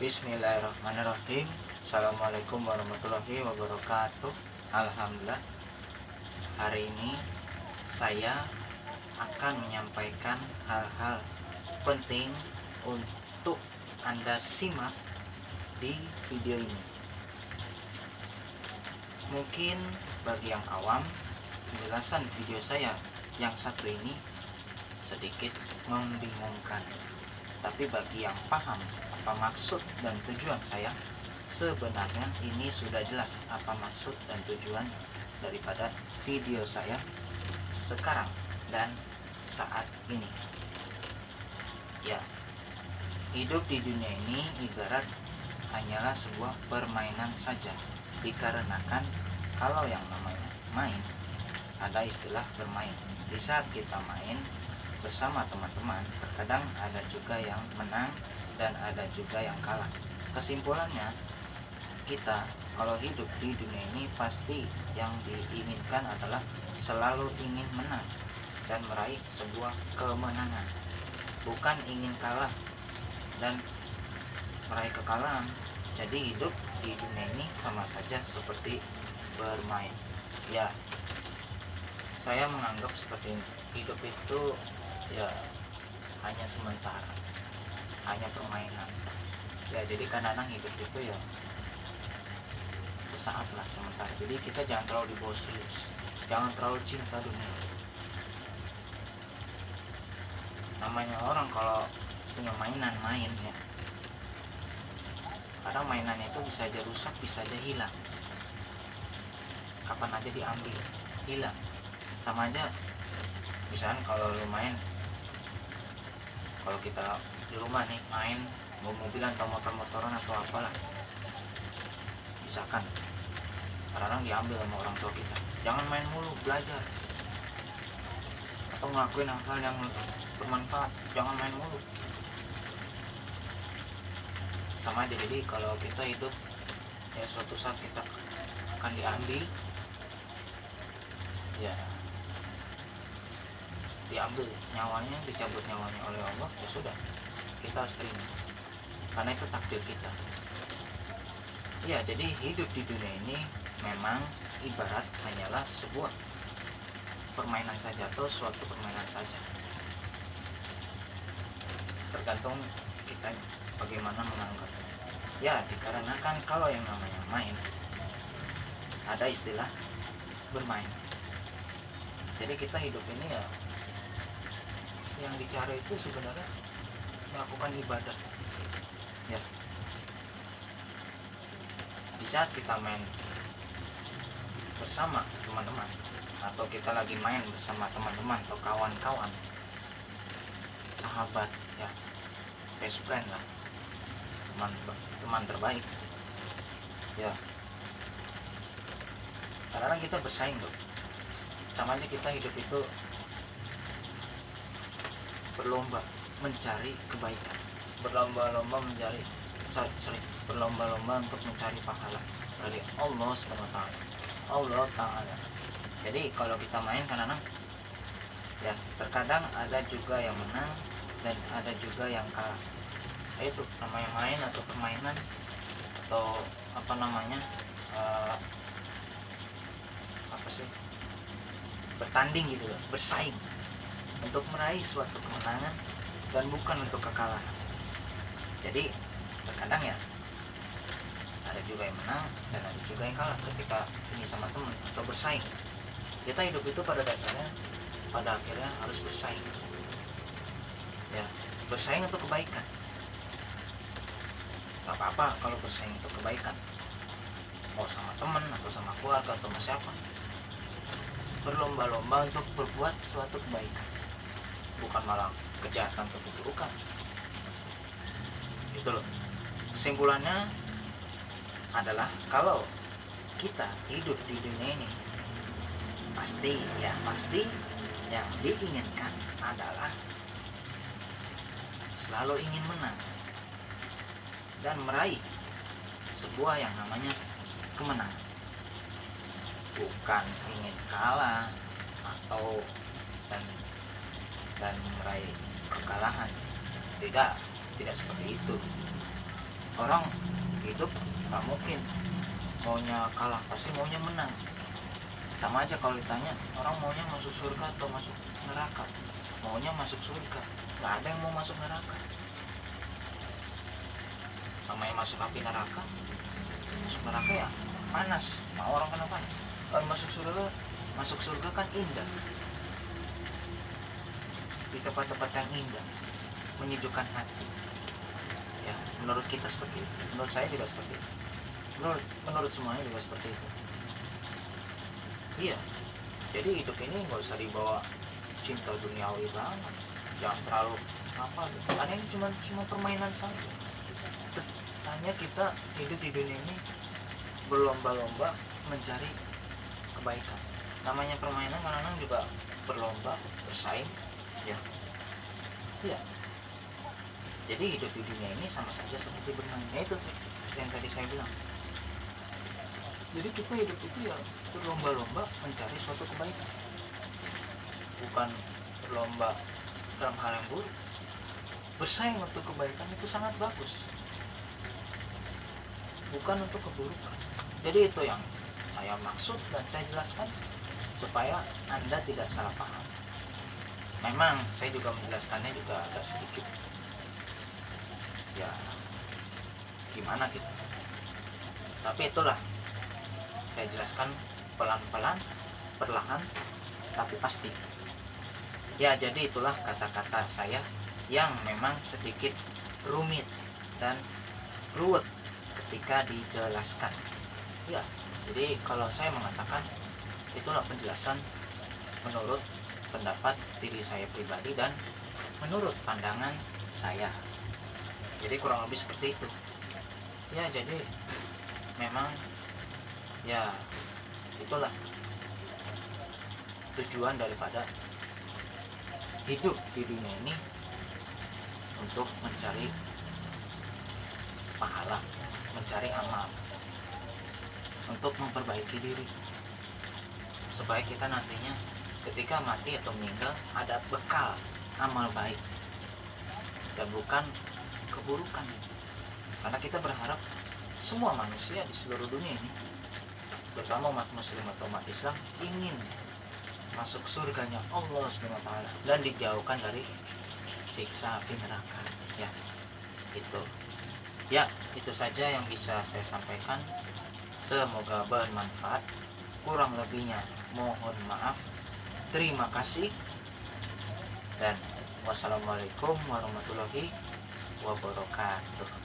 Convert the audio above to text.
Bismillahirrahmanirrahim. Assalamualaikum warahmatullahi wabarakatuh. Alhamdulillah, hari ini saya akan menyampaikan hal-hal penting untuk Anda simak di video ini. Mungkin bagi yang awam, penjelasan video saya yang satu ini sedikit membingungkan. Tapi bagi yang paham apa maksud dan tujuan saya, sebenarnya ini sudah jelas apa maksud dan tujuan daripada video saya sekarang dan saat ini. Ya, hidup di dunia ini ibarat hanyalah sebuah permainan saja. Dikarenakan kalau yang namanya main, ada istilah bermain. Di saat kita main bersama teman-teman, terkadang ada juga yang menang dan ada juga yang kalah. Kesimpulannya, kita kalau hidup di dunia ini pasti yang diinginkan adalah selalu ingin menang dan meraih sebuah kemenangan, bukan ingin kalah dan meraih kekalahan. Jadi hidup di dunia ini sama saja seperti bermain. Ya, saya menganggap seperti ini. Hidup itu ya hanya sementara, hanya permainan. Ya, jadi kadang-kadang hidup itu ya sesaat lah, sementara. Jadi kita jangan terlalu dibawa serius, jangan terlalu cinta dunia. Namanya orang kalau punya mainan main ya, kadang mainan itu bisa aja rusak, bisa aja hilang, kapan aja diambil, hilang. Sama aja misalnya kalau lu main, kalau kita di rumah nih main mobilan atau motor-motoran atau apalah, misalkan kadang-kadang diambil sama orang tua kita. Jangan main mulu, belajar atau ngelakuin hal-hal yang bermanfaat, jangan main mulu. Sama aja, jadi kalau kita hidup ya suatu saat kita akan diambil, ya diambil nyawanya, dicabut nyawanya oleh Allah, ya sudah, kita harus terima karena itu takdir kita. Ya, jadi hidup di dunia ini memang ibarat hanyalah sebuah permainan saja atau suatu permainan saja, tergantung kita bagaimana menganggap. Ya, dikarenakan kalau yang namanya main, ada istilah bermain. Jadi kita hidup ini ya yang dicari itu sebenarnya melakukan ibadah. Ya, di saat kita main bersama teman-teman, atau kita lagi main bersama teman-teman atau kawan-kawan, sahabat ya, best friend lah, teman terbaik ya, kadang-kadang kita bersaing loh. Sama aja kita hidup itu berlomba mencari kebaikan, berlomba-lomba mencari berlomba-lomba untuk mencari pahala dari Allah SWT. Allah Ta'ala. Jadi kalau kita main kadang-kadang ya, terkadang ada juga yang menang dan ada juga yang kalah. Itu namanya main atau permainan, atau apa namanya, apa sih, bertanding gitu loh, bersaing untuk meraih suatu kemenangan dan bukan untuk kekalahan. Jadi terkadang ya ada juga yang menang dan ada juga yang kalah ketika ini sama teman atau bersaing. Kita hidup itu pada dasarnya, pada akhirnya harus bersaing. Ya, bersaing untuk kebaikan. Gak apa-apa kalau bersaing untuk kebaikan, mau sama teman atau sama keluarga atau sama siapa. Berlomba-lomba untuk berbuat suatu kebaikan, bukan malah kejahatan atau keburukan. Gitu loh. Kesimpulannya adalah kalau kita hidup di dunia ini, pasti yang diinginkan adalah selalu ingin menang dan meraih sebuah yang namanya kemenangan, bukan ingin kalah atau dan meraih kekalahan. Tidak seperti itu. Orang hidup nggak mungkin maunya kalah, pasti maunya menang. Sama aja kalau ditanya orang maunya masuk surga atau masuk neraka, maunya masuk surga. Nggak ada yang mau masuk neraka. Namanya masuk api neraka, masuk neraka ya panas, mau orang kena panas. Kalau masuk surga kan indah, di tempat-tempat yang indah, menyejukkan hati. Ya, menurut kita seperti itu, menurut saya juga seperti itu, menurut semuanya juga seperti itu. Iya, jadi hidup ini nggak usah dibawa cinta duniawi banget, jangan terlalu apa gitu. Karena ini cuma permainan saja. Hanya kita hidup di dunia ini berlomba-lomba mencari kebaikan. Namanya permainan, kadang-kadang juga berlomba, bersaing, ya. Iya. Jadi hidup di dunia ini sama saja seperti bermain. Ya itu yang tadi saya bilang. Jadi kita hidup itu ya berlomba-lomba mencari suatu kebaikan, bukan berlomba dalam hal yang buruk. Bersaing untuk kebaikan itu sangat bagus, bukan untuk keburukan. Jadi itu yang saya maksud dan saya jelaskan supaya Anda tidak salah paham. Memang saya juga menjelaskannya juga agak sedikit, ya gimana gitu, tapi itulah saya jelaskan pelan-pelan, perlahan, tapi pasti. Ya, jadi itulah kata-kata saya yang memang sedikit rumit dan ruwet ketika dijelaskan. Ya, jadi kalau saya mengatakan itulah penjelasan menurut pendapat diri saya pribadi dan menurut pandangan saya. Jadi kurang lebih seperti itu. Ya, jadi memang ya itulah tujuan daripada hidup di dunia ini, untuk mencari pahala, mencari amal, untuk memperbaiki diri supaya kita nantinya ketika mati atau meninggal ada bekal amal baik dan bukan keburukan. Karena kita berharap semua manusia di seluruh dunia ini, terutama umat muslim atau umat Islam, ingin masuk surganya Allah SWT dan dijauhkan dari siksa api neraka. Ya, itu saja yang bisa saya sampaikan. Semoga bermanfaat. Kurang lebihnya mohon maaf. Terima kasih dan wassalamualaikum warahmatullahi wabarakatuh.